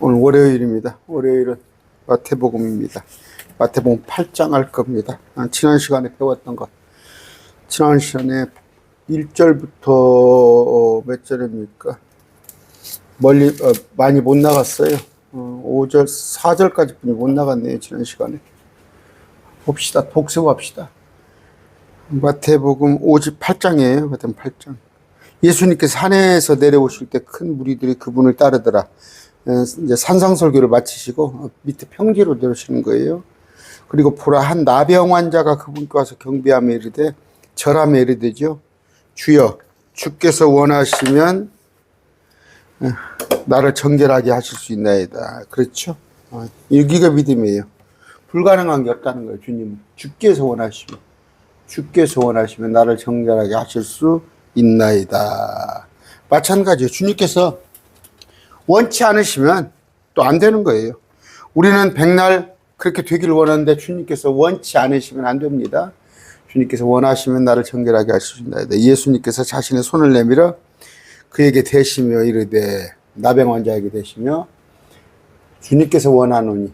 오늘 월요일입니다. 월요일은 마태복음입니다. 마태복음 8장 할 겁니다. 지난 시간에 배웠던 것. 지난 시간에 1절부터 몇 절입니까? 멀리 많이 못 나갔어요. 5절, 4절까지 뿐이 못 나갔네요. 지난 시간에. 봅시다. 복습합시다. 마태복음 58장이에요. 마태복음 8장. 예수님께서 산에서 내려오실 때 큰 무리들이 그분을 따르더라. 이제 산상설교를 마치시고 밑에 평지로 내려오시는 거예요. 그리고 보라, 한 나병 환자가 그분께 와서 경배하며 이르되, 절하며 이르되죠. 주여, 주께서 원하시면 나를 정결하게 하실 수 있나이다. 그렇죠? 여기가 믿음이에요. 불가능한 게 없다는 거예요. 주님은 주께서 원하시면 나를 정결하게 하실 수 있나이다. 마찬가지예요. 주님께서 원치 않으시면 또 안 되는 거예요. 우리는 백날 그렇게 되기를 원하는데 주님께서 원치 않으시면 안 됩니다. 주님께서 원하시면 나를 정결하게 하실 수 있나이다. 예수님께서 자신의 손을 내밀어 그에게 대시며 이르되, 나병 환자에게 대시며, 주님께서 원하노니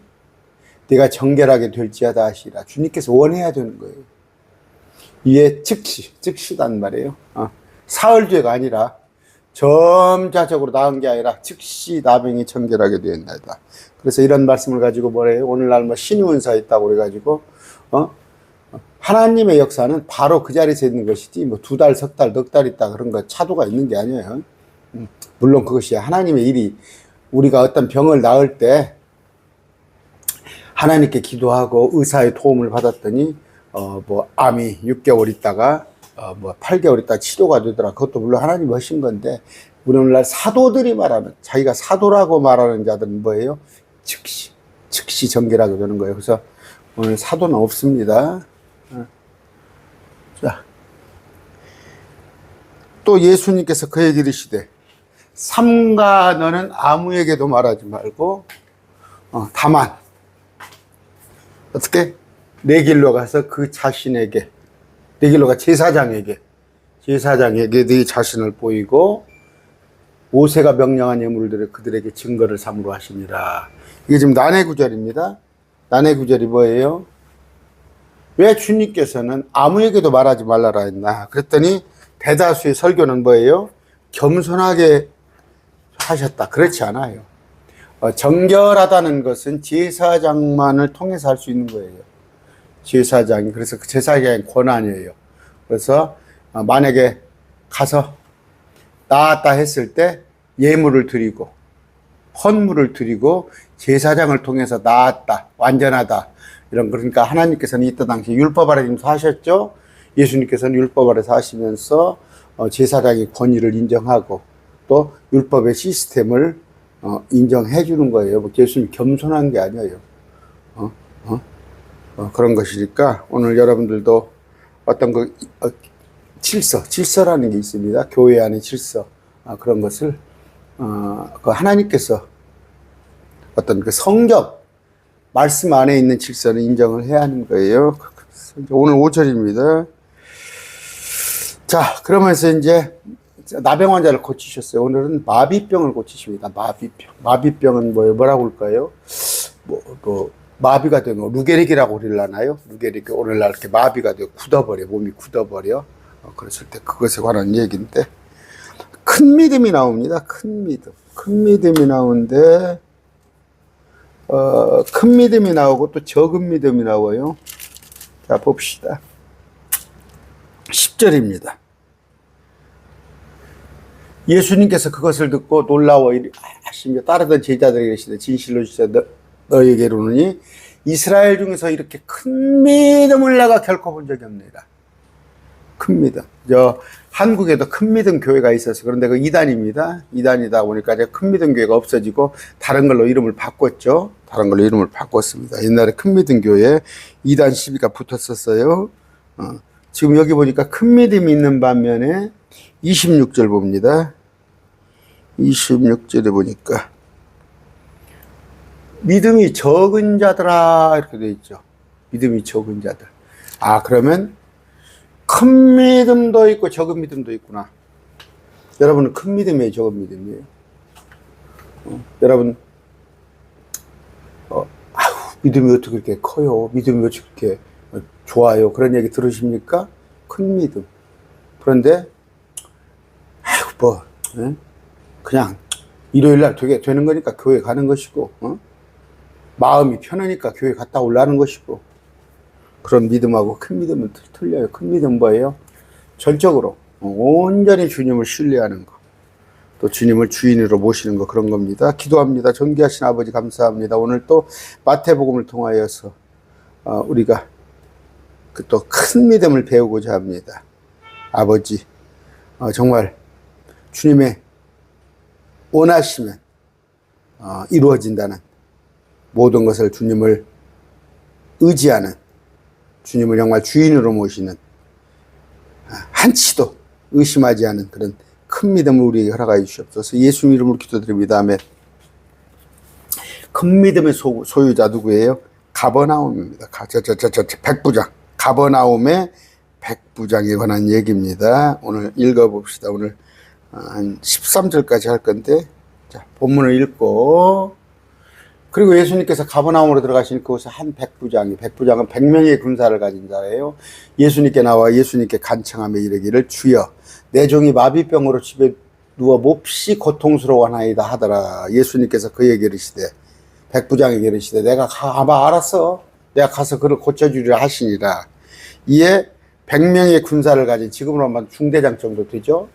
네가 정결하게 될지어다 하시라. 주님께서 원해야 되는 거예요. 이게 즉시단 말이에요. 사흘뒤가 아니라 점차적으로 나은 게 아니라 즉시 나병이 정결하게 되었나이다. 그래서 이런 말씀을 가지고 뭐래요? 오늘날 뭐 신유은사 있다고 그래가지고 하나님의 역사는 바로 그 자리에서 있는 것이지 뭐 2달, 3달, 넉 달 있다 그런 거 차도가 있는 게 아니에요. 물론 그것이 하나님의 일이, 우리가 어떤 병을 나을 때 하나님께 기도하고 의사의 도움을 받았더니 뭐 암이 6개월 있다가 뭐 8개월 있다 치료가 되더라. 그것도 물론 하나님이 하신 건데, 우리 오늘날 사도들이 말하는, 자기가 사도라고 말하는 자들은 뭐예요? 즉시 정결하게 되는 거예요. 그래서 오늘 사도는 없습니다. 자, 또 예수님께서 그에게 이르시되, 삼가 너는 아무에게도 말하지 말고 다만 어떻게? 내 길로 가서 그 자신에게, 내 길로 가 제사장에게 네 자신을 보이고 모세가 명령한 예물들을 그들에게 증거를 삼으로 하시니라. 이게 지금 난해 구절입니다. 난해 구절이 뭐예요? 왜 주님께서는 아무에게도 말하지 말라라 했나? 그랬더니 대다수의 설교는 뭐예요? 겸손하게 하셨다. 그렇지 않아요. 정결하다는 것은 제사장만을 통해서 할 수 있는 거예요. 제사장이. 그래서 그 제사장의 권한이에요. 그래서 만약에 가서 나았다 했을 때 예물을 드리고 헌물을 드리고 제사장을 통해서 나았다, 완전하다, 이런, 그러니까 하나님께서는 이때 당시 율법 아래서 하셨죠. 예수님께서는 율법 아래서 하시면서 제사장의 권위를 인정하고 또 율법의 시스템을 인정해 주는 거예요. 예수님 겸손한 게 아니에요. 그런 것이니까 오늘 여러분들도 어떤 질서라는 게 있습니다. 교회 안의 질서, 그런 것을 그 하나님께서 어떤 그 성경 말씀 안에 있는 질서는 인정을 해야 하는 거예요. 오늘 5절입니다. 자, 그러면서 이제 나병 환자를 고치셨어요. 오늘은 마비병을 고치십니다. 마비병은 뭐라고 할까요? 마비가 되면 루게릭이라고 그러려나요? 루게릭이 오늘날 이렇게 마비가 되고 굳어버려, 몸이 굳어버려. 그랬을 때 그것에 관한 얘기인데, 큰 믿음이 나옵니다. 큰 믿음이 나오는데, 큰 믿음이 나오고 또 적은 믿음이 나와요. 자, 봅시다. 10절입니다. 예수님께서 그것을 듣고 놀라워 하시며 따르던 제자들에게 이르시되, 진실로 너희에게 이르노니 이스라엘 중에서 이렇게 큰 믿음을 내가 결코 본 적이 없느니라. 큰 믿음. 한국에도 큰 믿음 교회가 있어서, 그런데 그 이단입니다. 이단이다 보니까 이제 큰 믿음 교회가 없어지고 다른 걸로 이름을 바꿨죠. 다른 걸로 이름을 바꿨습니다. 옛날에 큰 믿음 교회에 이단 시비가 붙었었어요. 지금 여기 보니까 큰 믿음이 있는 반면에 26절 봅니다. 26절에 보니까 믿음이 적은 자들아 이렇게 되어 있죠. 믿음이 적은 자들. 그러면 큰 믿음도 있고 적은 믿음도 있구나. 여러분은 큰 믿음이에요, 적은 믿음이에요? 여러분 믿음이 어떻게 그렇게 커요? 믿음이 어떻게 그렇게 좋아요? 그런 얘기 들으십니까? 큰 믿음. 그런데 아이고 뭐 그냥 일요일날 되는 거니까 교회 가는 것이고 마음이 편하니까 교회 갔다 올라는 것이고, 그런 믿음하고 큰 믿음은 틀려요. 큰 믿음 뭐예요? 전적으로 온전히 주님을 신뢰하는 거, 또 주님을 주인으로 모시는 거, 그런 겁니다. 기도합니다. 존귀하신 아버지 감사합니다. 오늘 또 마태복음을 통하여서 우리가 그 또 큰 믿음을 배우고자 합니다. 아버지, 정말 주님의 원하시면 이루어진다는, 모든 것을 주님을 의지하는, 주님을 정말 주인으로 모시는, 한치도 의심하지 않은 그런 큰 믿음을 우리에게 허락하여 주시옵소서. 예수님 이름으로 기도드립니다. 아멘. 큰 믿음의 소유자 누구예요? 가버나움입니다. 백부장. 가버나움의 백부장에 관한 얘기입니다. 오늘 읽어봅시다. 오늘 한 13절까지 할 건데, 자, 본문을 읽고, 그리고 예수님께서 가버나움으로 들어가신 그곳에 한 백부장은 100명의 군사를 가진 자예요. 예수님께 나와 예수님께 간청하며 이르기를, 주여 내 종이 마비병으로 집에 누워 몹시 고통스러워하나이다 하더라. 예수님께서 그에게 이르시되, 백부장에게 이르시되, 내가 알았어. 내가 가서 그를 고쳐주리라 하시니라. 이에 100명의 군사를 가진, 지금으로 하면 중대장 정도 되죠.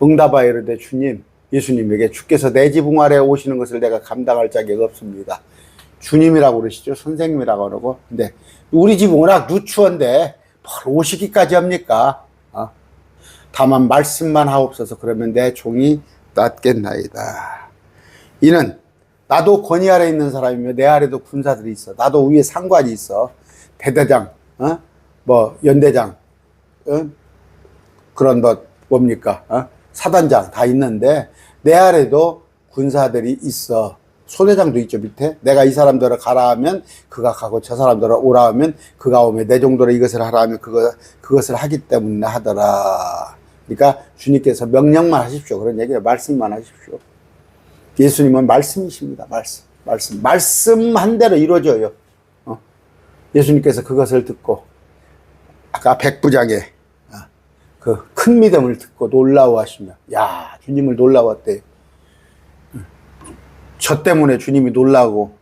응답하여 이르되, 주님, 예수님에게, 주께서 내 지붕 아래에 오시는 것을 내가 감당할 자격 없습니다. 주님이라고 그러시죠. 선생님이라고 그러고. 근데 우리 집 워낙 누추한데 뭘 오시기까지 합니까? 다만 말씀만 하옵소서. 그러면 내 종이 낫겠나이다. 이는 나도 권위 아래 있는 사람이며 내 아래도 군사들이 있어. 나도 위에 상관이 있어. 대대장, 뭐 연대장, 그런 뭡니까? 사단장 다 있는데 내 아래도 군사들이 있어. 소대장도 있죠, 밑에. 내가 이 사람들을 가라 하면 그가 가고, 저 사람들을 오라 하면 그가 오며, 내 정도로 이것을 하라 하면 그것을 하기 때문에 하더라. 그러니까 주님께서 명령만 하십시오. 그런 얘기예요. 말씀만 하십시오. 예수님은 말씀이십니다. 말씀 한 대로 이루어져요. 예수님께서 그것을 듣고 아까 백부장의 그 큰 믿음을 듣고 놀라워하시며, 야, 주님을 놀라웠대요. 저 때문에 주님이 놀라고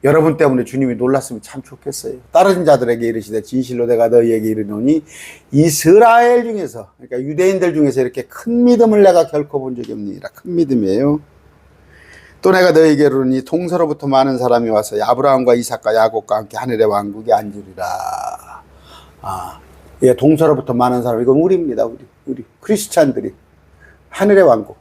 여러분 때문에 주님이 놀랐으면 참 좋겠어요. 다른 자들에게 이르시되, 진실로 내가 너희에게 이르노니 이스라엘 중에서, 그러니까 유대인들 중에서 이렇게 큰 믿음을 내가 결코 본 적이 없느니라. 큰 믿음이에요. 또 내가 너희에게 이르노니 동서로부터 많은 사람이 와서 아브라함과 이삭과 야곱과 함께 하늘의 왕국에 앉으리라. 예, 동서로부터 많은 사람, 이건 우리입니다. 우리 크리스찬들이 하늘의 왕국,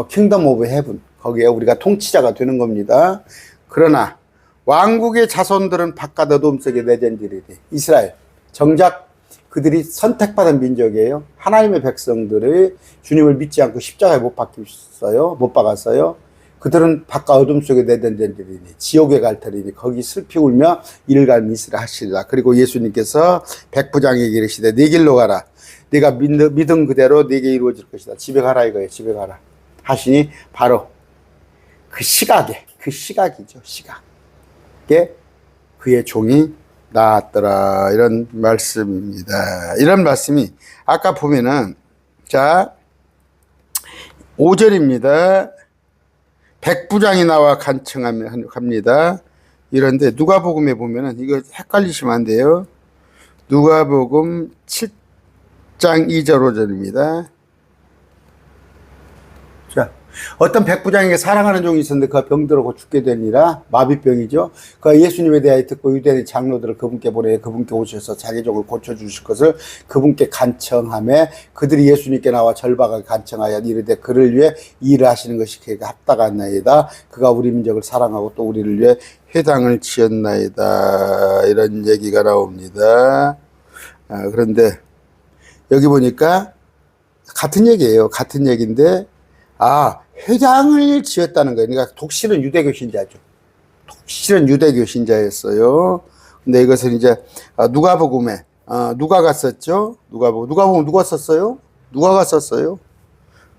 킹덤 오브 헤븐, 거기에 우리가 통치자가 되는 겁니다. 그러나 왕국의 자손들은 바깥 어둠 속에 내전지리니, 이스라엘, 정작 그들이 선택받은 민족이에요. 하나님의 백성들이 주님을 믿지 않고 십자가에 못 박았어요. 그들은 바깥 어둠 속에 내던전들이니 지옥에 갈 터이니 거기 슬피 울며 일갈미스라 하시리라. 그리고 예수님께서 백부장에게 이르시되, 네 길로 가라. 네가 믿은 그대로 네게 이루어질 것이다. 집에 가라 이거예요. 집에 가라 하시니 바로 그 시각이죠. 시각에 그의 종이 나았더라. 이런 말씀입니다. 이런 말씀이 아까 보면은, 자 5절입니다. 백부장이 나와 간청합니다. 이런데 누가복음에 보면은, 이거 헷갈리시면 안 돼요. 누가복음 7장 2절 5절입니다. 자, 어떤 백부장에게 사랑하는 종이 있었는데 그가 병들어 죽게 되니라. 마비병이죠. 그가 예수님에 대하여 듣고 유대인 장로들을 그분께 보내 그분께 오셔서 자기 종을 고쳐주실 것을 그분께 간청하며, 그들이 예수님께 나와 절박하게 간청하여 이르되, 그를 위해 일을 하시는 것이 그에게 합당하나이다. 그가 우리 민족을 사랑하고 또 우리를 위해 회당을 지었나이다. 이런 얘기가 나옵니다. 그런데 여기 보니까 같은 얘기예요. 같은 얘기인데, 회당을 지었다는 거예요. 그러니까 독실은 유대교 신자죠. 독실은 유대교 신자였어요. 근데 이것을 이제 누가복음에 누가가 썼죠. 누가복음 누가 썼어요? 누가가 썼어요.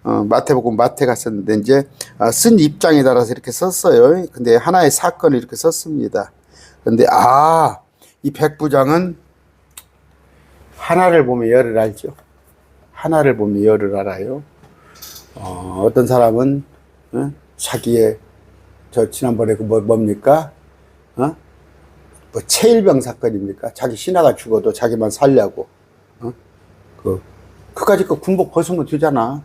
마태복음 마태가 썼는데 이제 쓴 입장에 따라서 이렇게 썼어요. 근데 하나의 사건을 이렇게 썼습니다. 근데 이 백부장은 하나를 보면 열을 알죠. 하나를 보면 열을 알아요. 어떤 사람은 자기의 지난번에 뭡니까? 뭐 체일병 사건입니까? 자기 신하가 죽어도 자기만 살려고 그까짓 거 군복 벗으면 되잖아.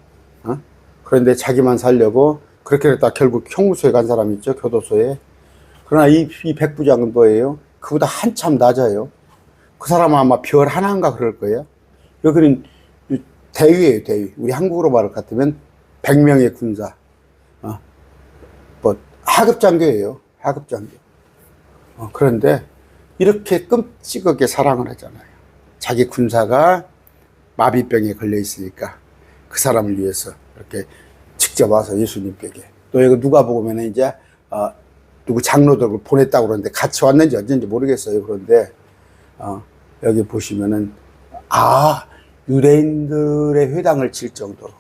그런데 자기만 살려고 그렇게 했다 결국 형무소에 간 사람이 있죠. 교도소에. 그러나 이 백부장은 뭐예요? 그보다 한참 낮아요. 그 사람은 아마 별 하나인가 그럴 거예요. 여기는 대위예요, 대위. 우리 한국으로 말할 것 같으면 100명의 군사. 뭐 하급장교예요. 하급장교. 그런데 이렇게 끔찍하게 사랑을 하잖아요. 자기 군사가 마비병에 걸려 있으니까 그 사람을 위해서 이렇게 직접 와서 예수님께게. 또 이거 누가 보면은 이제 누구 장로들을 보냈다고 그러는데 같이 왔는지 어쩐지 모르겠어요. 그런데 여기 보시면은 유대인들의 회당을 칠 정도로,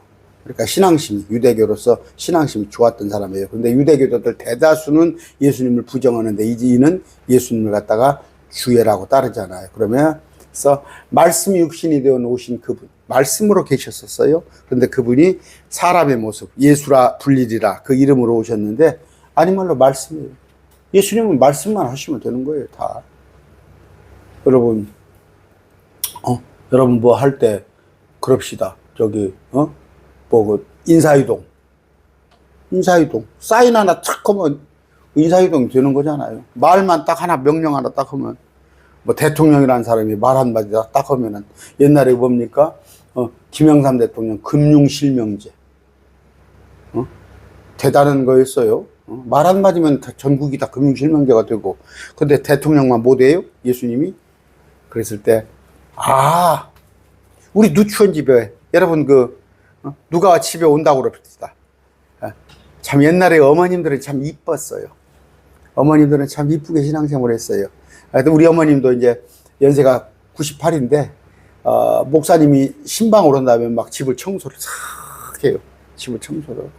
그러니까 신앙심이, 유대교로서 신앙심이 좋았던 사람이에요. 그런데 유대교도들 대다수는 예수님을 부정하는데 이는 예수님을 갖다가 주예라고 따르잖아요. 그러면서 말씀이 육신이 되어 오신 그분, 말씀으로 계셨었어요. 그런데 그분이 사람의 모습, 예수라 불리리라 그 이름으로 오셨는데 아니말로 말씀이에요. 예수님은 말씀만 하시면 되는 거예요, 다. 여러분, 여러분 뭐 할 때 그럽시다. 저기 인사이동 사인 하나 탁 하면 인사이동이 되는 거잖아요. 말만 딱 하나, 명령 하나 딱 하면, 뭐 대통령이라는 사람이 말 한마디 딱 하면은, 옛날에 뭡니까? 김영삼 대통령 금융실명제. 대단한 거였어요. 말 한마디면 전국이 다 금융실명제가 되고, 근데 대통령만 못해요? 예수님이? 그랬을 때, 우리 누추한 집에, 여러분 누가 집에 온다고 그럽시다. 참 옛날에 어머님들은 참 이뻤어요. 어머님들은 참 이쁘게 신앙생활을 했어요. 우리 어머님도 이제 연세가 98인데, 목사님이 신방을 온다면 막 집을 청소를 싹 해요. 집을 청소를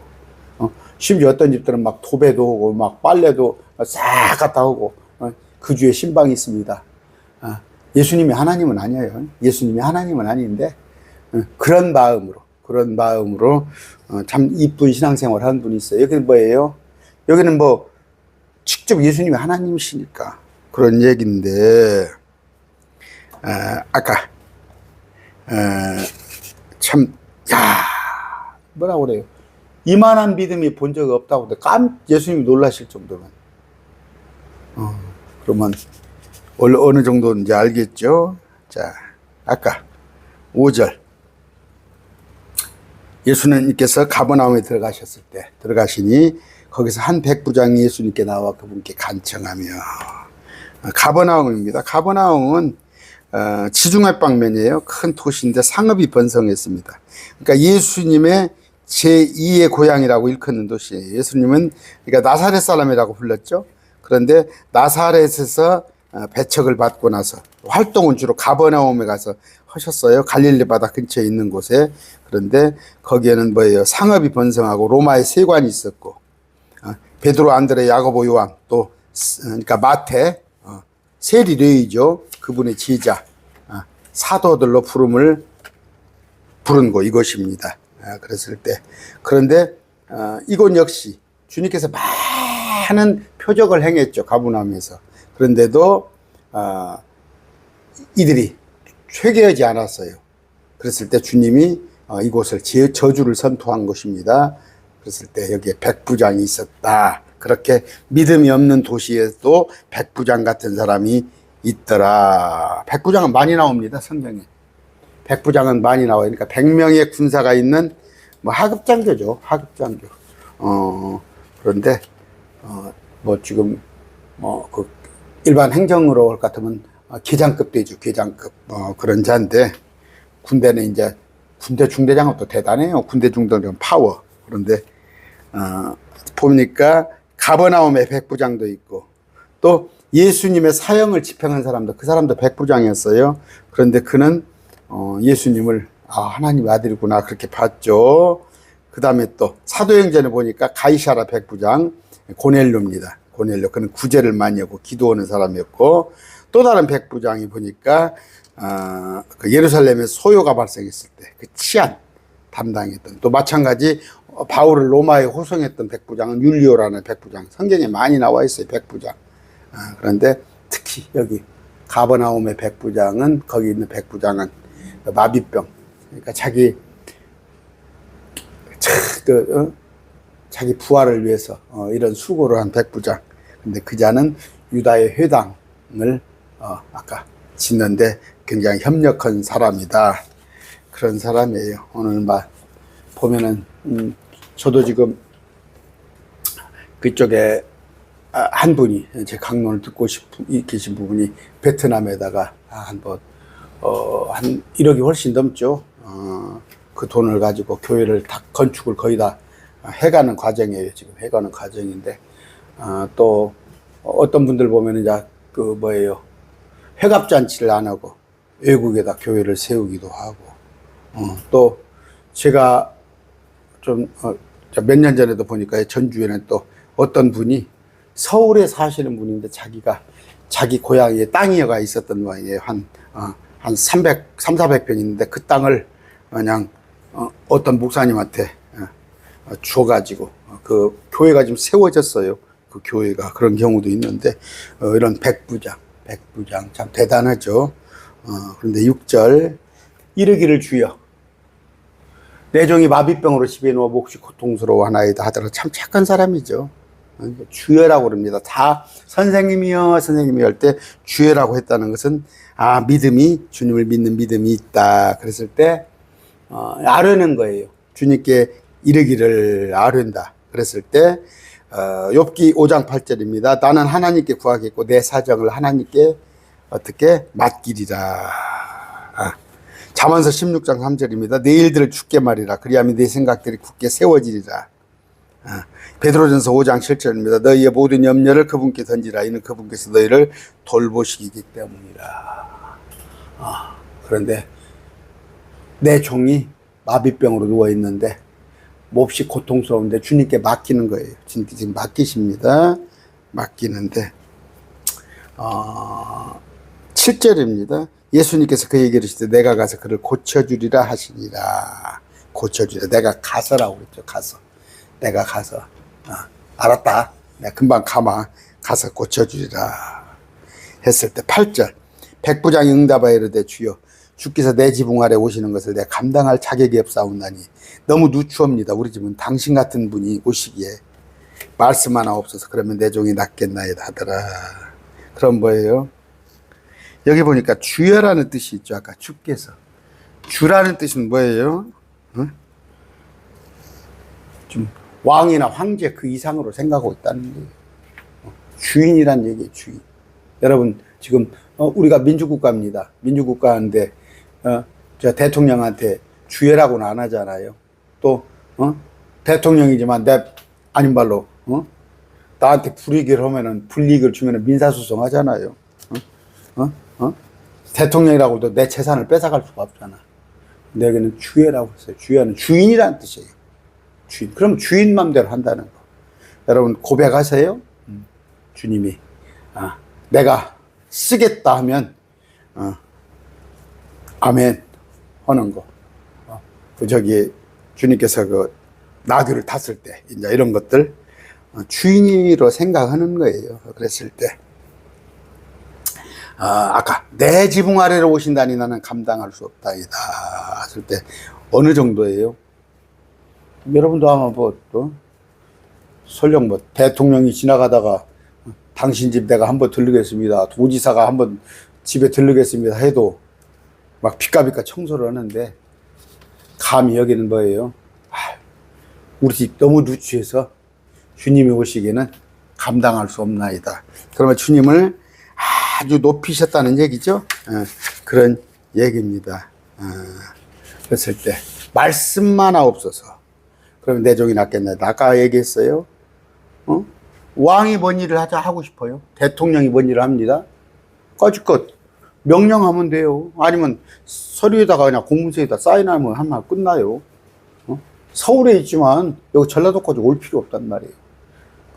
하고. 심지어 어떤 집들은 막 도배도 오고, 막 빨래도 싹 갔다 오고, 그 주에 신방이 있습니다. 예수님이 하나님은 아니에요. 예수님이 하나님은 아닌데, 그런 마음으로 참 이쁜 신앙생활 하는 분이 있어요. 여기는 뭐예요? 여기는 뭐 직접 예수님이 하나님이시니까 그런 얘기인데, 아까 참 뭐라고 그래요? 이만한 믿음이 본 적이 없다고 하는데 예수님이 놀라실 정도면, 그러면 어느 정도인지 알겠죠? 자, 아까 5절. 예수님께서 가버나움에 들어가시니 거기서 한 백부장이 예수님께 나와 그분께 간청하며, 가버나움입니다. 가버나움은 지중해 방면이에요. 큰 도시인데 상업이 번성했습니다. 그러니까 예수님의 제2의 고향이라고 일컫는 도시예요. 예수님은 그러니까 나사렛 사람이라고 불렀죠. 그런데 나사렛에서 배척을 받고 나서 활동은 주로 가버나움에 가서 하셨어요. 갈릴리 바다 근처에 있는 곳에. 그런데 거기에는 뭐예요? 상업이 번성하고 로마의 세관이 있었고, 베드로, 안드레, 야고보, 요한, 또 그러니까 마태, 세리레이죠. 그분의 제자, 사도들로 부른 곳 이것입니다. 그랬을 때, 그런데 이곳 역시 주님께서 많은 표적을 행했죠. 가버나움에서. 그런데도 이들이 회개하지 않았어요. 그랬을 때 주님이 이곳을 저주를 선포한 것입니다. 그랬을 때 여기에 백부장이 있었다. 그렇게 믿음이 없는 도시에도 백부장 같은 사람이 있더라. 백부장은 많이 나옵니다, 성경에. 백부장은 많이 나와요. 그러니까 100명의 군사가 있는 뭐 하급장교죠. 하급장교. 그런데 뭐 지금 그 일반 행정으로 올 것 같으면 계장급 되죠. 계장급 그런 자인데, 군대는 이제 군대 중대장은 또 대단해요. 군대 중대장은 파워. 그런데 보니까 가버나움에 백부장도 있고, 또 예수님의 사형을 집행한 사람도, 그 사람도 백부장이었어요. 그런데 그는 예수님을 하나님의 아들이구나 그렇게 봤죠. 그 다음에 또 사도행전에 보니까 가이사라 백부장 고넬료입니다. 보내려고 그는 구제를 많이 하고 기도하는 사람이었고, 또 다른 백부장이 보니까 그 예루살렘에 소요가 발생했을 때 그 치안 담당했던, 또 마찬가지 바울을 로마에 호송했던 백부장은 율리오라는 백부장, 성경에 많이 나와 있어요. 백부장. 그런데 특히 여기 가버나움의 백부장은, 거기 있는 백부장은 마비병, 그러니까 자기 부활을 위해서 이런 수고를 한 백부장. 근데 그자는 유다의 회당을 아까 짓는데 굉장히 협력한 사람이다. 그런 사람이에요. 오늘 보면은 저도 지금 그쪽에 한 분이, 제 강론을 듣고 계신 부분이 베트남에다가 한번 한 1억이 훨씬 넘죠. 그 돈을 가지고 교회를 다 건축을 거의 다 해가는 과정이에요. 지금 해가는 과정인데, 또 어떤 분들 보면은 이제 회갑잔치를 안 하고 외국에다 교회를 세우기도 하고, 또 제가 좀 몇 년 전에도 보니까 전주에는 또 어떤 분이 서울에 사시는 분인데 자기 고향에 땅이가 있었던 모양이에요. 한 400평 있는데 그 땅을 그냥 어떤 목사님한테 줘가지고 그 교회가 지금 세워졌어요. 그 교회가. 그런 경우도 있는데, 이런 백부장 참 대단하죠. 그런데 6절, 이르기를 주여, 내 종이 마비병으로 집에 누워 몹시 고통스러워하나이다 하더라도, 참 착한 사람이죠. 주여라고 그럽니다. 다 선생님이여 할 때 주여라고 했다는 것은 믿음이, 주님을 믿는 믿음이 있다 그랬을 때 아뢰는 거예요. 주님께 이르기를 아뢰는다 그랬을 때, 욥기 5장 8절입니다. 나는 하나님께 구하겠고 내 사정을 하나님께 어떻게 맡기리라. 잠언서 16장 3절입니다. 내 일들을 주께 말이라. 그리하면 내 생각들이 굳게 세워지리라. 베드로전서 5장 7절입니다. 너희의 모든 염려를 그분께 던지라. 이는 그분께서 너희를 돌보시기 때문이라. 그런데 내 종이 마비병으로 누워있는데 몹시 고통스러운데 주님께 맡기는 거예요. 주님께 지금 맡기십니다. 맡기는데 7절입니다. 예수님께서 그에게 이르시되 내가 가서 그를 고쳐주리라 하시니라. 고쳐주리라. 내가 가서라고 그랬죠. 내가 가서 알았다. 내가 금방 가서 고쳐주리라 했을 때 8절, 백부장이 응답하여 이르되 주여, 주께서 내 지붕 아래 오시는 것을 내가 감당할 자격이 없사옵나니 너무 누추합니다. 우리 집은 당신 같은 분이 오시기에 말씀 하나 없어서 그러면 내 종이 낫겠나이다 하더라. 그럼 뭐예요? 여기 보니까 주여라는 뜻이 있죠. 아까 주께서. 주라는 뜻은 뭐예요? 좀 왕이나 황제 그 이상으로 생각하고 있다는 거예요. 주인이란 얘기예요. 주인. 여러분 지금 우리가 민주국가입니다. 민주국가인데 저 대통령한테 주여라고는 안 하잖아요. 또 대통령이지만 내 아닌 말로 나한테 불이익을 하면은 불이익을 주면은 민사소송 하잖아요. 대통령이라고도 내 재산을 뺏어갈 수가 없잖아. 근데 여기는 주여라고 했어요. 주여는 주인이라는 뜻이에요. 주인. 그럼 주인 맘대로 한다는 거. 여러분 고백하세요. 주님이 내가 쓰겠다 하면 아멘 하는 거. 주님께서 그 나귀를 탔을 때 이제 이런 것들 주인으로 생각하는 거예요. 그랬을 때 아까 내 지붕 아래로 오신다니 나는 감당할 수 없다이다 했을 때 어느 정도예요? 여러분도 아마 설령 대통령이 지나가다가 당신 집 내가 한번 들르겠습니다. 도지사가 한번 집에 들르겠습니다 해도 막 비까비까 청소를 하는데 감히 여기는 뭐예요? 우리 집 너무 누추해서 주님이 오시기에는 감당할 수 없나이다. 그러면 주님을 아주 높이셨다는 얘기죠. 그런 얘기입니다. 그랬을 때 말씀만 없어서 그러면 내 종이 낫겠나. 아까 얘기했어요. 왕이 뭔 일을 하고 싶어요? 대통령이 뭔 일을 합니다. 까짓것 명령하면 돼요. 아니면 서류에다가 그냥 공문서에다 사인하면 하면 끝나요. 서울에 있지만 여기 전라도까지 올 필요 없단 말이에요.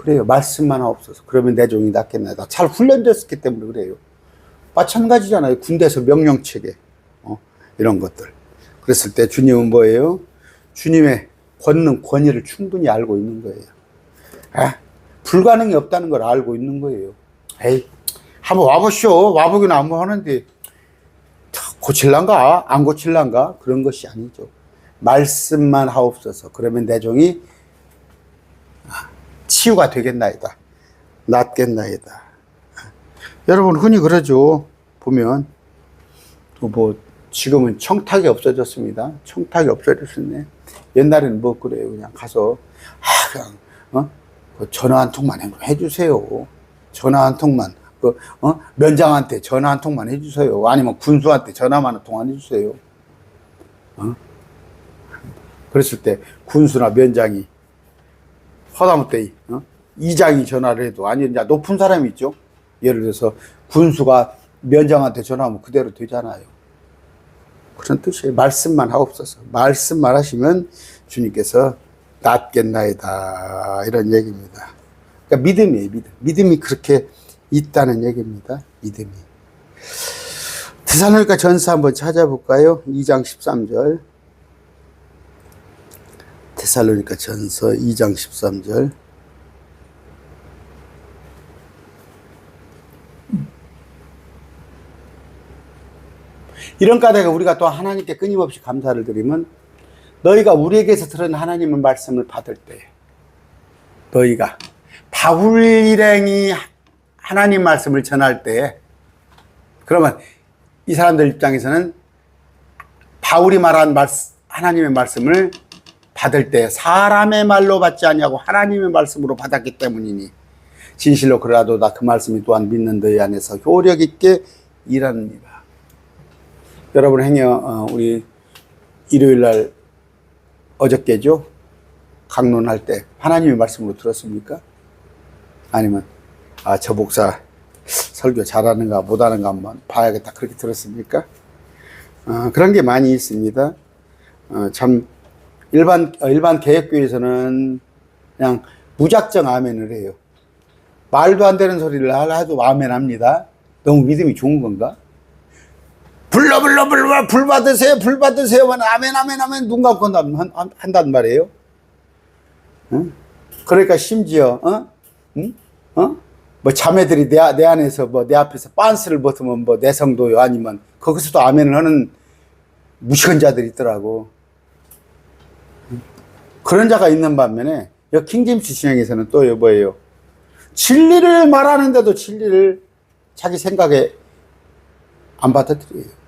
그래요. 말씀만 없어서. 그러면 내 종이 낫겠나이다. 잘 훈련됐기 때문에 그래요. 마찬가지잖아요. 군대에서 명령체계, 이런 것들. 그랬을 때 주님은 뭐예요? 주님의 권능, 권위를 충분히 알고 있는 거예요. 불가능이 없다는 걸 알고 있는 거예요. 에이, 한번 와보쇼. 와보기는 한번 하는데, 고칠란가? 안 고칠란가? 그런 것이 아니죠. 말씀만 하옵소서. 그러면 내 종이 치유가 되겠나이다. 낫겠나이다. 여러분, 흔히 그러죠. 보면, 뭐, 지금은 청탁이 없어졌습니다. 청탁이 없어졌네. 옛날에는 뭐 그래요. 그냥 가서, 그냥, 그 전화 한 통만 해주세요. 전화 한 통만. 면장한테 전화 한 통만 해주세요. 아니면 군수한테 전화만 한 통만 해주세요. 그랬을 때 군수나 면장이 허다못해 이장이 전화를 해도, 아니 이제 높은 사람이 있죠. 예를 들어서 군수가 면장한테 전화하면 그대로 되잖아요. 그런 뜻이에요. 말씀만 하옵소서. 말씀만 하시면 주님께서 낫겠나이다, 이런 얘기입니다. 그러니까 믿음이에요. 믿음이 그렇게 있다는 얘기입니다. 믿음이. 데살로니가 전서 한번 찾아볼까요? 2장 13절. 데살로니가 전서 2장 13절. 이런 까닭에 우리가 또 하나님께 끊임없이 감사를 드리면, 너희가 우리에게서 들은 하나님의 말씀을 받을 때, 너희가 바울 일행이 하나님 말씀을 전할 때, 그러면 이 사람들 입장에서는 바울이 말한 하나님의 말씀을 받을 때 사람의 말로 받지 아니하고 하나님의 말씀으로 받았기 때문이니 진실로 그러라도 나 그 말씀이 또한 믿는 너희 안에서 효력 있게 일하느니라. 여러분, 행여 우리 일요일날 어저께죠? 강론할 때 하나님의 말씀으로 들었습니까? 아니면 저 목사 설교 잘하는가 못하는가 한번 봐야겠다, 그렇게 들었습니까? 그런 게 많이 있습니다. 참 일반 개혁교회에서는 그냥 무작정 아멘을 해요. 말도 안 되는 소리를 해도 아멘 합니다. 너무 믿음이 좋은 건가? 불 받으세요, 불 받으세요. 아멘, 눈 감고 한단 말이에요. 그러니까 심지어, 뭐 자매들이 내 안에서 내 앞에서 빤스를 벗으면 내성도요. 아니면 거기서도 아멘을 하는 무식한 자들이 있더라고. 그런 자가 있는 반면에, 여기 킹제임스 신앙에서는 또 뭐예요? 진리를 말하는데도 진리를 자기 생각에 안 받아들여요.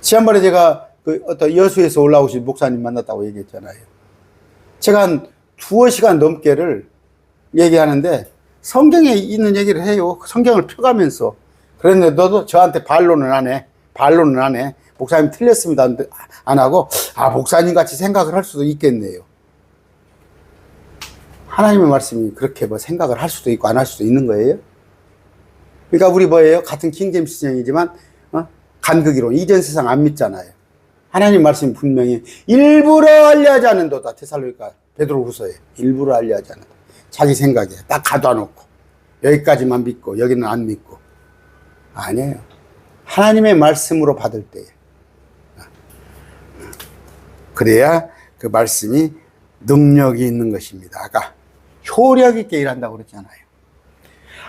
지난번에 제가 어떤 여수에서 올라오신 목사님 만났다고 얘기했잖아요. 제가 한 2시간 넘게를 얘기하는데 성경에 있는 얘기를 해요. 성경을 펴가면서. 그런데 너도 저한테 반론은 안 해. 목사님 틀렸습니다 안 하고, 목사님 같이 생각을 할 수도 있겠네요. 하나님의 말씀이 그렇게 생각을 할 수도 있고 안 할 수도 있는 거예요. 그러니까 우리 뭐예요? 같은 킹제임스 신앙이지만 간극이론, 이전 세상 안 믿잖아요. 하나님 말씀이 분명히 일부러 알려하지 않는도다. 데살로니가 베드로후서에 일부러 알려하지 않는다. 자기 생각에 딱 가둬놓고 여기까지만 믿고 여기는 안 믿고. 아니에요. 하나님의 말씀으로 받을 때에 그래야 그 말씀이 능력이 있는 것입니다. 아까 효력 있게 일한다고 그랬잖아요.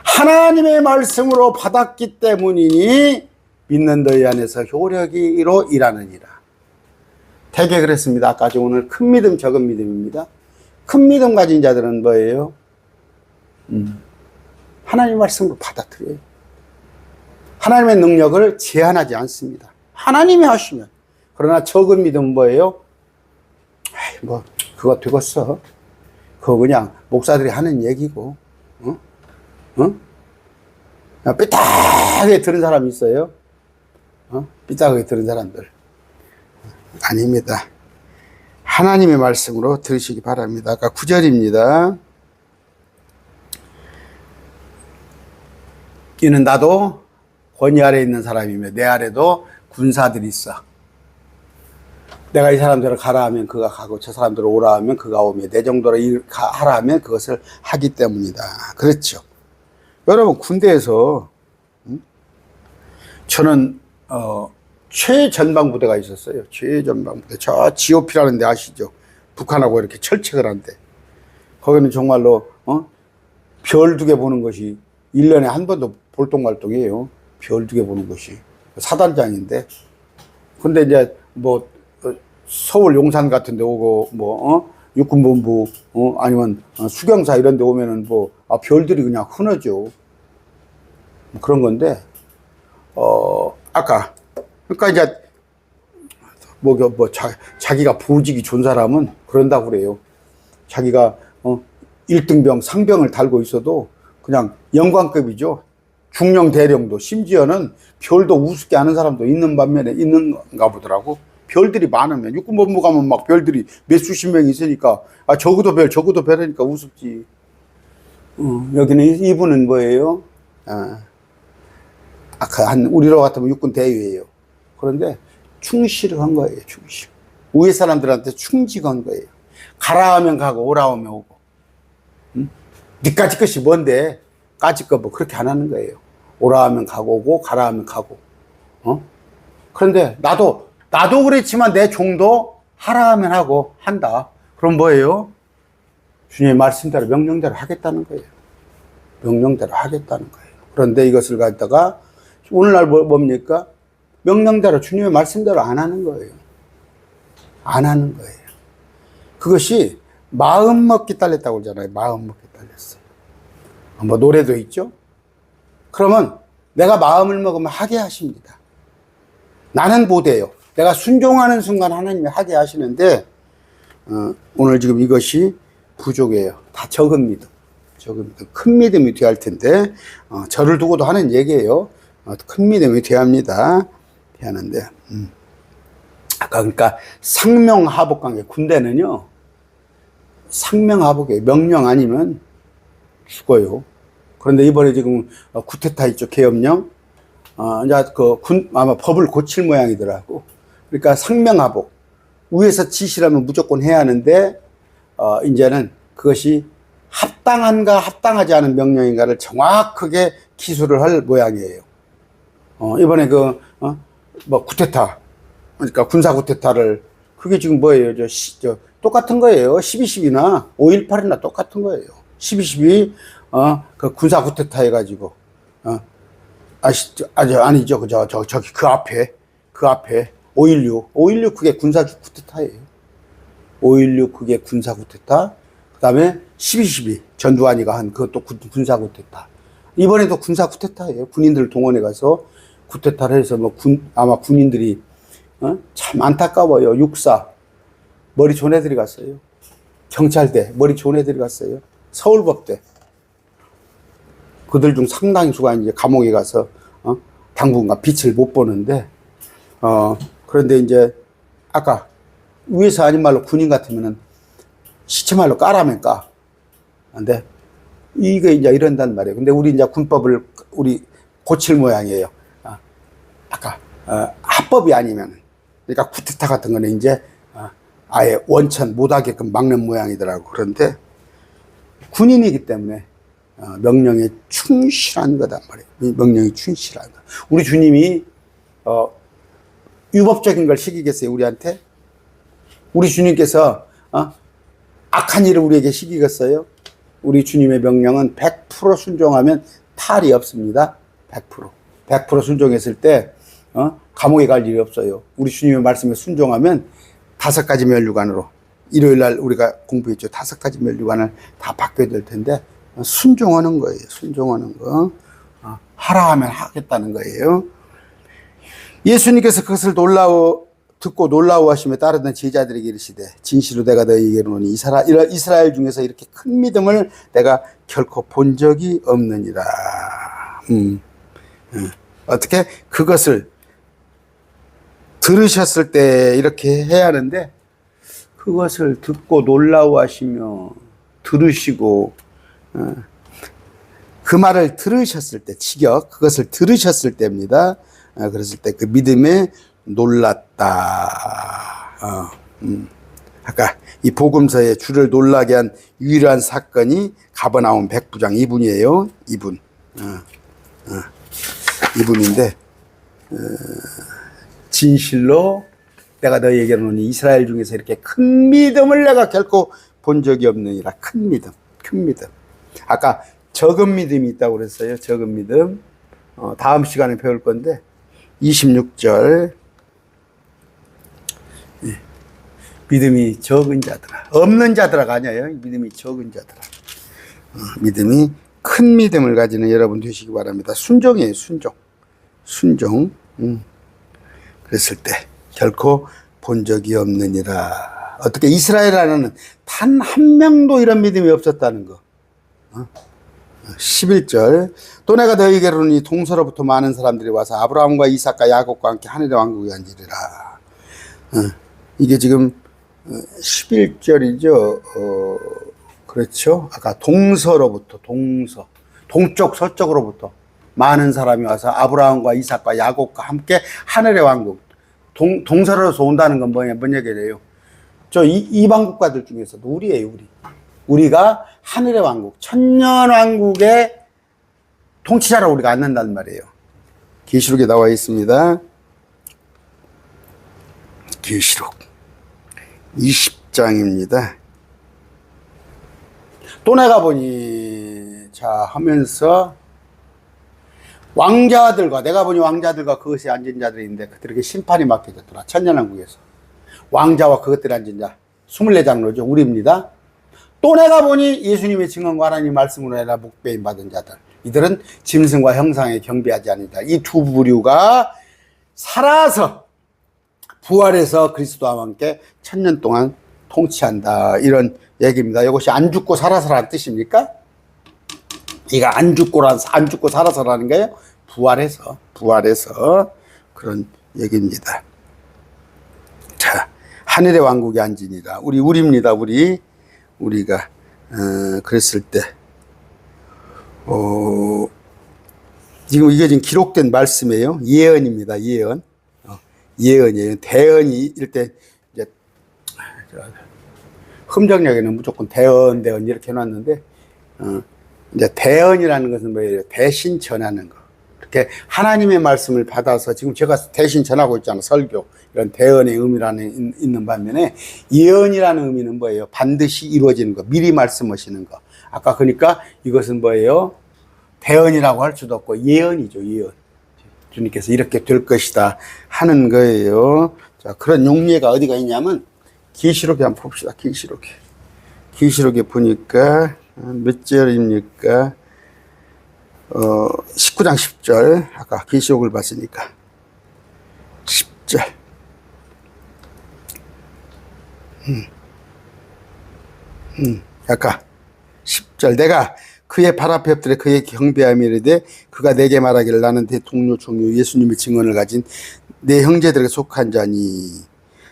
하나님의 말씀으로 받았기 때문이니 믿는 너희 안에서 효력이로 일하느니라. 되게 그랬습니다. 아까 오늘 큰 믿음, 적은 믿음입니다. 큰 믿음 가진 자들은 뭐예요? 하나님의 말씀으로 받아들여요. 하나님의 능력을 제한하지 않습니다. 하나님이 하시면. 그러나 적은 믿음은 뭐예요? 그거 되겠어. 그거 그냥 목사들이 하는 얘기고, 삐딱하게 들은 사람이 있어요. 삐딱하게 들은 사람들. 아닙니다. 하나님의 말씀으로 들으시기 바랍니다. 아까 9절입니다. 이는 나도 권위 아래 있는 사람이며 내 아래도 군사들이 있어. 내가 이 사람들을 가라 하면 그가 가고 저 사람들을 오라 하면 그가 오며 내 정도로 하라 하면 그것을 하기 때문이다. 그렇죠. 여러분 군대에서 저는 최전방부대가 있었어요. 최전방부대. 저 GOP라는 데 아시죠? 북한하고 이렇게 철책을 한대. 거기는 정말로 별 2개 보는 것이 1년에 한 번도 볼동말동이에요. 별 2개 보는 것이. 사단장인데. 근데 이제 뭐 서울 용산 같은 데 오고 육군본부 아니면 수경사 이런 데 오면은 별들이 그냥 흐느죠. 그런 건데 아까 그러니까 이제 자기가 보직이 좋은 사람은 그런다고 그래요. 자기가 1등병 상병을 달고 있어도 그냥 영광급이죠. 중령 대령도 심지어는 별도 우습게 하는 사람도 있는 반면에 있는가 보더라고. 별들이 많으면 육군본부 가면 막 별들이 몇 수십 명 있으니까 저거도 별 하니까 우습지. 여기는 이분은 뭐예요? 우리로 같으면 육군 대위예요. 그런데 충실한 거예요. 충실. 위에 사람들한테 충직한 거예요. 가라 하면 가고 오라 하면 오고. 니까짓 것이 뭔데 까짓 거 뭐 그렇게 안 하는 거예요. 오라 하면 가고 오고 가라 하면 가고. 그런데 나도 그렇지만 내 종도 하라 하면 하고 한다. 그럼 뭐예요? 주님의 말씀대로 명령대로 하겠다는 거예요. 명령대로 하겠다는 거예요. 그런데 이것을 갖다가 오늘날 뭡니까? 명령대로 주님의 말씀대로 안 하는 거예요. 안 하는 거예요. 그것이 마음 먹기 딸렸다고 그러잖아요. 마음 먹기 딸렸어요. 뭐 노래도 있죠. 그러면 내가 마음을 먹으면 하게 하십니다. 나는 못해요. 내가 순종하는 순간 하나님이 하게 하시는데 오늘 지금 이것이 부족해요. 다 적은 믿음. 큰 믿음이 돼야 할 텐데 저를 두고도 하는 얘기예요. 큰 믿음이 돼야 합니다. 돼야 하는데 아까 그러니까 상명하복 관계. 군대는요 상명하복이에요. 명령 아니면 죽어요. 그런데 이번에 지금 쿠데타 있죠. 계엄령. 이제 아마 법을 고칠 모양이더라고. 그러니까 상명하복. 위에서 지시라면 무조건 해야 하는데 이제는 그것이 합당한가 합당하지 않은 명령인가를 정확하게 기술을 할 모양이에요. 이번에 쿠데타. 그러니까 군사 쿠데타를 그게 지금 뭐예요? 똑같은 거예요. 12.12나 5.18이나 똑같은 거예요. 12.12 그 군사 쿠데타 해가지고 아니죠. 저기 그 앞에 5.16 그게 군사 쿠데타예요. 5.16 그게 군사 쿠데타. 그 다음에 12.12 전두환이가 한 그것도 군사 쿠데타. 이번에도 군사 쿠데타예요. 군인들 동원해 가서 쿠데타를 해서 아마 군인들이 참 안타까워요. 육사 머리 좋은 애들이 갔어요. 경찰대 머리 좋은 애들이 갔어요. 서울법대 그들 중 상당수가 이제 감옥에 가서 당분간 빛을 못 보는데 그런데 이제 아까 위에서 아닌 말로 군인 같으면은 시체말로 까라면 까. 근데 이게 이제 이런단 말이에요. 근데 우리 이제 군법을 고칠 모양이에요. 아까 합법이 아니면 그러니까 쿠데타 같은 거는 이제 아예 원천 못하게끔 막는 모양이더라고. 그런데 군인이기 때문에 명령에 충실한 거단 말이에요. 명령이 충실한 거. 우리 주님이 유법적인 걸 시키겠어요, 우리한테? 우리 주님께서 악한 일을 우리에게 시키겠어요? 우리 주님의 명령은 100% 순종하면 탈이 없습니다. 100% 순종했을 때 감옥에 갈 일이 없어요. 우리 주님의 말씀에 순종하면 5가지 면류관으로 일요일날 우리가 공부했죠. 5가지 면류관을 다 받게 될 텐데 순종하는 거예요. 순종하는 거. 하라 하면 하겠다는 거예요. 예수님께서 그것을 듣고 놀라워하시며 따르던 제자들에게 이르시되 진실로 내가 너희에게 이르노니 이스라엘 중에서 이렇게 큰 믿음을 내가 결코 본 적이 없느니라. 어떻게 그것을 들으셨을 때 이렇게 해야 하는데 그것을 듣고 놀라워하시며 들으시고 그 말을 들으셨을 때 그것을 들으셨을 때입니다. 그랬을 때 그 믿음에 놀랐다. 아까 이 복음서에 주를 놀라게 한 유일한 사건이 가버나움 백부장 이분이에요. 이분인데 진실로 내가 너희에게 이르노니 이스라엘 중에서 이렇게 큰 믿음을 내가 결코 본 적이 없느니라. 큰 믿음. 아까 적은 믿음이 있다고 그랬어요. 적은 믿음. 다음 시간에 배울 건데 26절 믿음이 적은 자들아, 없는 자들아가 아니에요. 믿음이 적은 자들아. 믿음이 큰 믿음을 가지는 여러분 되시기 바랍니다. 순종이에요. 순종. 그랬을 때 결코 본 적이 없느니라. 어떻게 이스라엘 안에는 단 한 명도 이런 믿음이 없었다는 거. 11절 또 내가 너희에게 이르노니 동서로부터 많은 사람들이 와서 아브라함과 이삭과 야곱과 함께 하늘의 왕국에 앉으리라. 이게 지금 11절이죠. 그렇죠. 아까 동서로부터 동쪽 서쪽으로부터 많은 사람이 와서 아브라함과 이삭과 야곱과 함께 하늘의 왕국. 동서로서 온다는 건 뭔 얘기예요? 저 이방 국가들 중에서도 우리예요. 우리가 하늘의 왕국, 천년 왕국의 통치자로 우리가 앉는단 말이에요. 계시록에 나와 있습니다. 계시록 20장입니다. 또 내가 보니 하면서 왕자들과 내가 보니 왕자들과 그것에 앉은 자들이 있는데 그들에게 심판이 맡겨졌더라. 천년왕국에서 왕자와 그것들이 앉은 자 24장로죠. 우리입니다. 또 내가 보니 예수님의 증언과 하나님 말씀으로 해라 묵배임 받은 자들 이들은 짐승과 형상에 경배하지 않는다. 이 두 부류가 살아서 부활해서 그리스도와 함께 천년 동안 통치한다. 이런 얘기입니다. 이것이 안 죽고 살아서라는 뜻입니까? 이가 안 죽고 살아서라는 거예요. 부활해서 그런 얘기입니다. 자, 하늘의 왕국에 앉으니라. 우리입니다. 우리가 그랬을 때 지금 이게 지금 기록된 말씀이에요. 예언입니다. 예언이에요. 대언이 이때 이제 흠정역에는 무조건 대언 이렇게 해놨는데 이제 대언이라는 것은 뭐예요? 대신 전하는 거. 이렇게 하나님의 말씀을 받아서 지금 제가 대신 전하고 있잖아요. 설교. 이런 대언의 의미라는 있는 반면에 예언이라는 의미는 뭐예요? 반드시 이루어지는 거. 미리 말씀하시는 거. 아까 그러니까 이것은 뭐예요? 대언이라고 할 수도 없고 예언이죠. 예언. 주님께서 이렇게 될 것이다 하는 거예요. 자, 그런 용례가 어디가 있냐면 계시록에 한번 봅시다. 계시록에 보니까 몇 절입니까? 19장 10절. 아까 계시록을 봤으니까 10절. 아까 10절. 내가 그의 발 앞에 엎드려 그의 경배하며 이르되 그가 내게 말하기를 나는 내 동료 종료 예수님의 증언을 가진 내 형제들에게 속한 자니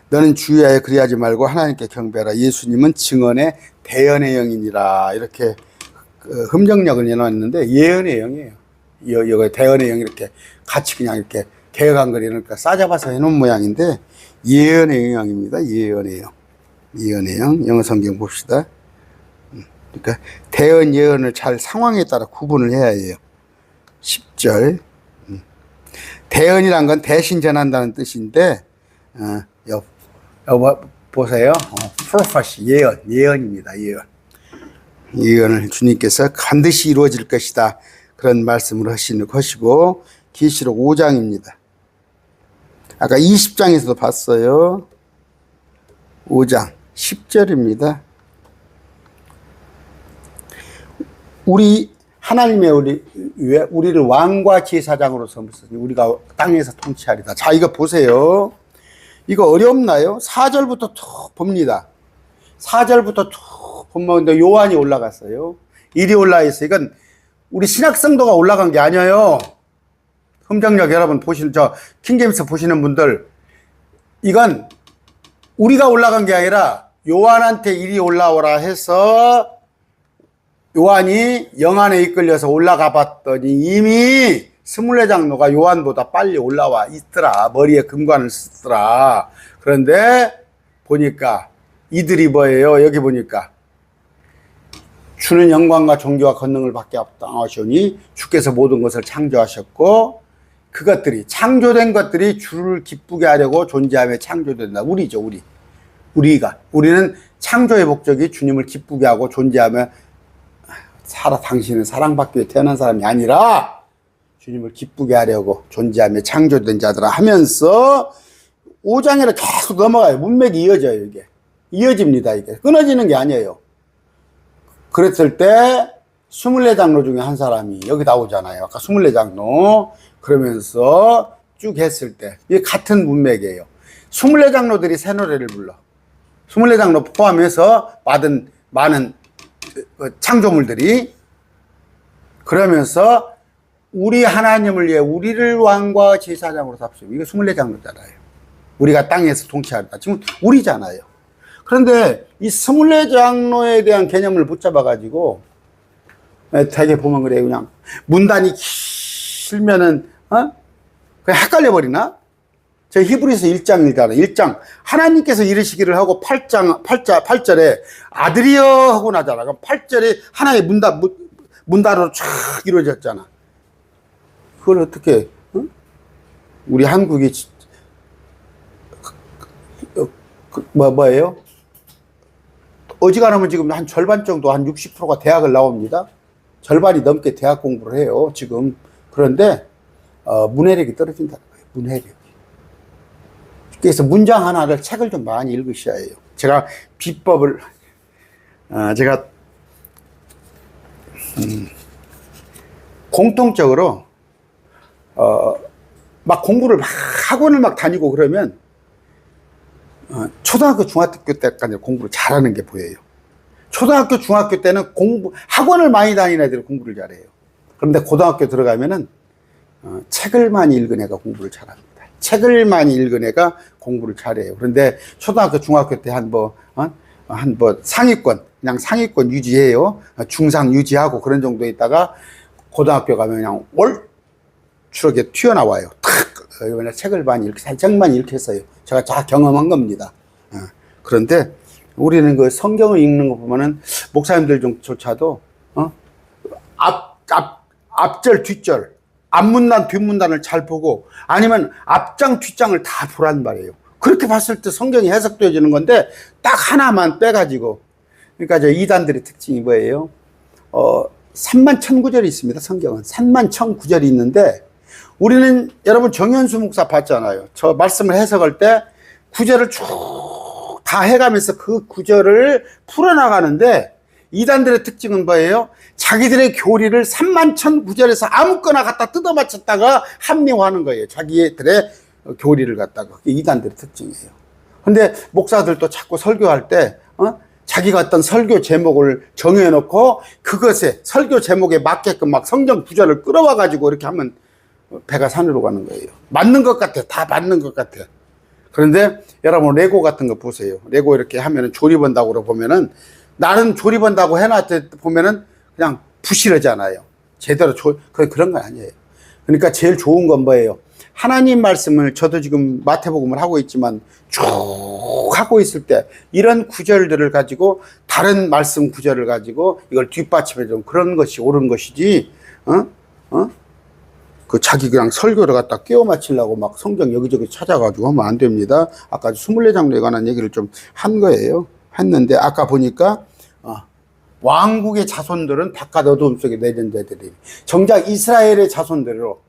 너는 주의하여 그리하지 말고 하나님께 경배하라. 예수님은 증언의 대언의 영이니라. 이렇게 흠정역을 해놨는데 예언의 영이에요. 여기 대언의 영이 이렇게 같이 그냥 이렇게 개혁한 거리니까 싸잡아서 해놓은 모양인데 예언의 영입니다. 예언의 영. 영어 성경 봅시다. 그러니까 대언 예언을 잘 상황에 따라 구분을 해야 해요. 10절. 대언이란 건 대신 전한다는 뜻인데 보세요. prophecy 예언입니다. 예언을 주님께서 반드시 이루어질 것이다. 그런 말씀을 하시는 것이고 계시록 5장입니다. 아까 20장에서도 봤어요. 5장 10절입니다. 우리를 왕과 제사장으로 삼으시니 우리가 땅에서 통치하리다. 자, 이거 보세요. 이거 어렵나요? 4절부터 툭 봅니다. 4절부터 툭 보면 요한이 올라갔어요. 일이 올라있어요. 이건 우리 신학성도가 올라간 게 아니에요. 흠정역 여러분 킹제임스 보시는 분들, 이건 우리가 올라간 게 아니라 요한한테 일이 올라오라 해서 요한이 영안에 이끌려서 올라가 봤더니 이미 24장로가 요한보다 빨리 올라와 있더라. 머리에 금관을 쓰더라. 그런데 보니까 이들이 뭐예요? 여기 보니까 주는 영광과 존귀와 권능을 받게 합당하시오니 주께서 모든 것을 창조하셨고 그것들이 창조된 것들이 주를 기쁘게 하려고 존재하며 창조된다. 우리죠, 우리는 창조의 목적이 주님을 기쁘게 하고 존재하며 당신은 사랑받기 위해 태어난 사람이 아니라 주님을 기쁘게 하려고 존재하며 창조된 자들아 하면서 5장에는 계속 넘어가요. 문맥이 이어져요. 이게 이어집니다. 이게 끊어지는 게 아니에요. 그랬을 때 24장로 중에 한 사람이 여기 나오잖아요. 아까 24장로 그러면서 쭉 했을 때 이게 같은 문맥이에요. 24장로들이 새 노래를 불러. 24장로 포함해서 받은 많은 창조물들이 그러면서 우리 하나님을 위해 우리를 왕과 제사장으로 삼으시오. 이게 24장로잖아요. 우리가 땅에서 통치한다. 지금 우리잖아요. 그런데 이 24장로에 대한 개념을 붙잡아가지고 되게 보면 그래요. 그냥 문단이 길면은 그냥 헷갈려버리나? 저 히브리서 1장 읽잖아요. 1장 하나님께서 이르시기를 하고 8절에 아들이여 하고 나잖아. 그럼 8절에 하나의 문단으로 쫙 이루어졌잖아. 그걸 어떻게 우리 한국이 뭐예요? 어지간하면 지금 한 절반 정도, 한 60%가 대학을 나옵니다. 절반이 넘게 대학 공부를 해요, 지금. 그런데, 문해력이 떨어진다는 거예요, 문해력이. 그래서 문장 하나를 책을 좀 많이 읽으셔야 해요. 제가 비법을, 공통적으로, 막 공부를 학원을 막 다니고 그러면, 초등학교, 중학교 때까지 공부를 잘하는 게 보여요. 초등학교, 중학교 때는 학원을 많이 다니는 애들은 공부를 잘해요. 그런데 고등학교 들어가면은, 책을 많이 읽은 애가 공부를 잘합니다. 책을 많이 읽은 애가 공부를 잘해요. 그런데 초등학교, 중학교 때 상위권, 그냥 상위권 유지해요. 중상 유지하고 그런 정도에 있다가 고등학교 가면 그냥 올추럭에 튀어나와요. 책을 많이 살짝만 읽겠어요. 제가 다 경험한 겁니다. 그런데 우리는 그 성경을 읽는 거 보면은 목사님들 조차도 앞절 뒷절 앞문단 뒷문단을 잘 보고 아니면 앞장 뒷장을 다 보란 말이에요. 그렇게 봤을 때 성경이 해석되어지는 건데 딱 하나만 빼가지고 그러니까 저 이단들의 특징이 뭐예요? 31,000구절이 있습니다. 성경은 31,000구절이 있는데 우리는 여러분 정현수 목사 봤잖아요. 저 말씀을 해석할 때 구절을 쭉 다 해가면서 그 구절을 풀어나가는데 이단들의 특징은 뭐예요? 자기들의 교리를 31,000구절에서 아무거나 갖다 뜯어맞췄다가 합리화하는 거예요. 자기들의 교리를 갖다가. 그게 이단들의 특징이에요. 근데 목사들도 자꾸 설교할 때 자기가 어떤 설교 제목을 정해놓고 그것에 설교 제목에 맞게끔 막 성경 구절을 끌어와가지고 이렇게 하면 배가 산으로 가는 거예요. 맞는 것 같아. 다 맞는 것 같아. 그런데 여러분 레고 같은 거 보세요. 레고 이렇게 하면은 조립한다고 보면은 나는 조립한다고 해놨을 때 보면은 그냥 부실하잖아요. 제대로 그런 건 아니에요. 그러니까 제일 좋은 건 뭐예요? 하나님 말씀을 저도 지금 마태복음을 하고 있지만 쭉 하고 있을 때 이런 구절들을 가지고 다른 말씀 구절을 가지고 이걸 뒷받침해 좀 그런 것이 옳은 것이지 그 자기 그냥 설교를 갖다 끼워 맞추려고 막 성경 여기저기 찾아가지고 하면 안 됩니다. 아까 24장로에 관한 얘기를 좀 한 거예요. 했는데 아까 보니까 왕국의 자손들은 바깥 어두움 속에 내린 자들이 정작 이스라엘의 자손들로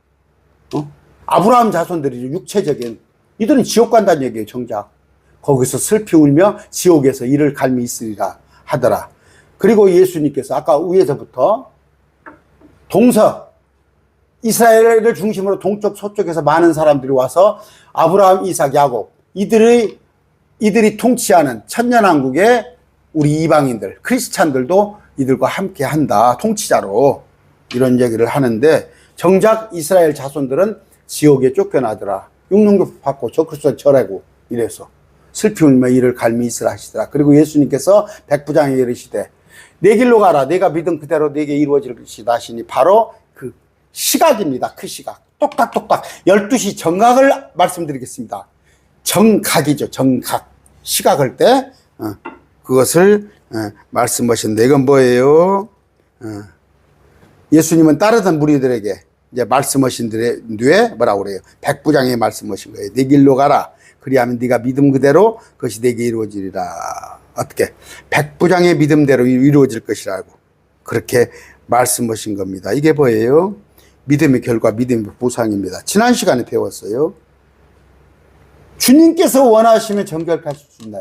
아브라함 자손들이 육체적인 이들은 지옥 간다는 얘기예요. 정작 거기서 슬피 울며 지옥에서 이를 갈미 있으리라 하더라. 그리고 예수님께서 아까 위에서부터 이스라엘을 중심으로 동쪽 서쪽에서 많은 사람들이 와서 아브라함, 이삭, 야곱 이들이 통치하는 천년왕국의 우리 이방인들 크리스찬들도 이들과 함께 한다. 통치자로 이런 얘기를 하는데 정작 이스라엘 자손들은 지옥에 쫓겨나더라. 육륜교 받고 저그리스도 절하고 이래서 슬피 울며 이를 갈미 있으라 하시더라. 그리고 예수님께서 백부장에게 이르시되 내 길로 가라. 내가 믿은 그대로 내게 이루어질 것이다 하시니 바로 그 시각입니다. 그 시각. 똑딱똑딱 12시 정각을 말씀드리겠습니다. 정각이죠. 정각. 시각할 때 그것을 말씀하신다. 이건 뭐예요? 예수님은 따르던 무리들에게 이제 말씀하신 뒤에 뭐라고 그래요? 백부장이 말씀하신 거예요. 네 길로 가라. 그리하면 네가 믿음 그대로 그것이 내게 이루어지리라. 어떻게? 백부장의 믿음대로 이루어질 것이라고 그렇게 말씀하신 겁니다. 이게 뭐예요? 믿음의 결과, 믿음의 보상입니다. 지난 시간에 배웠어요. 주님께서 원하시면 정결할 수 있다.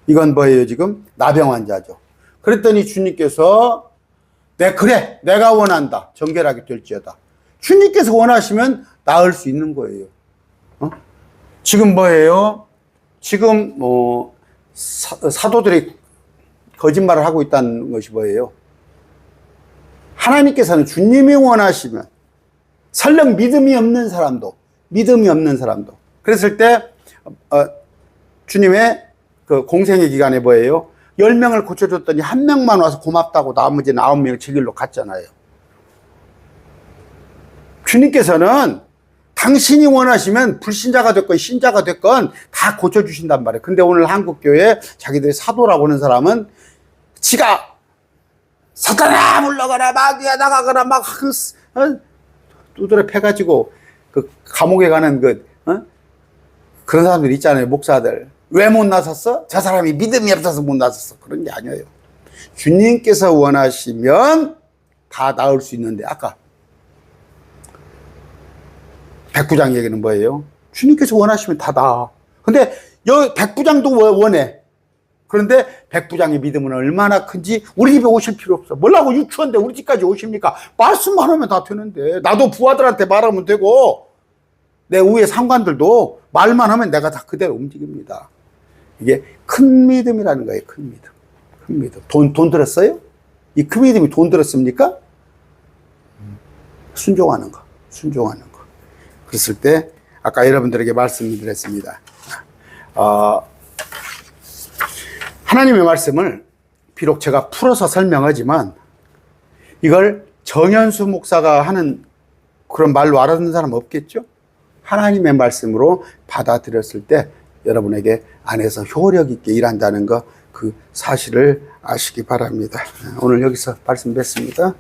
이건 뭐예요? 지금 나병 환자죠. 그랬더니 주님께서 그래, 내가 원한다. 정결하게 될지어다. 주님께서 원하시면 나을 수 있는 거예요. 지금 뭐예요? 지금 사도들이 거짓말을 하고 있다는 것이 뭐예요? 하나님께서는 주님이 원하시면 설령 믿음이 없는 사람도 그랬을 때 주님의 그 공생의 기간에 뭐예요? 10명을 고쳐줬더니 1명만 와서 고맙다고 나머지 9명이 제 길로 갔잖아요. 주님께서는 당신이 원하시면 불신자가 됐건 신자가 됐건 다 고쳐주신단 말이에요. 근데 오늘 한국교회 자기들이 사도라고 하는 사람은 지가 사탄아 물러가라 마귀야 나가거라 막 두드려 패가지고 그 감옥에 가는 그런 사람들 있잖아요. 목사들. 왜 못 나섰어? 저 사람이 믿음이 없어서 못 나섰어. 그런 게 아니에요. 주님께서 원하시면 다 나을 수 있는데 아까 백부장 얘기는 뭐예요? 주님께서 원하시면 다 나아. 근데 여기 백부장도 원해. 그런데 백부장의 믿음은 얼마나 큰지 우리 집에 오실 필요 없어. 뭐라고 유치원인데 우리 집까지 오십니까? 말씀만 하면 다 되는데. 나도 부하들한테 말하면 되고 내 위에 상관들도 말만 하면 내가 다 그대로 움직입니다. 이게 큰 믿음이라는 거예요. 큰 믿음. 큰 믿음. 돈 들었어요? 이 큰 믿음이 돈 들었습니까? 순종하는 거. 순종하는 거. 그랬을 때 아까 여러분들에게 말씀드렸습니다. 하나님의 말씀을 비록 제가 풀어서 설명하지만 이걸 정현수 목사가 하는 그런 말로 알아듣는 사람 없겠죠? 하나님의 말씀으로 받아들였을 때 여러분에게 안에서 효력 있게 일한다는 거 그 사실을 아시기 바랍니다. 오늘 여기서 말씀 뵙습니다.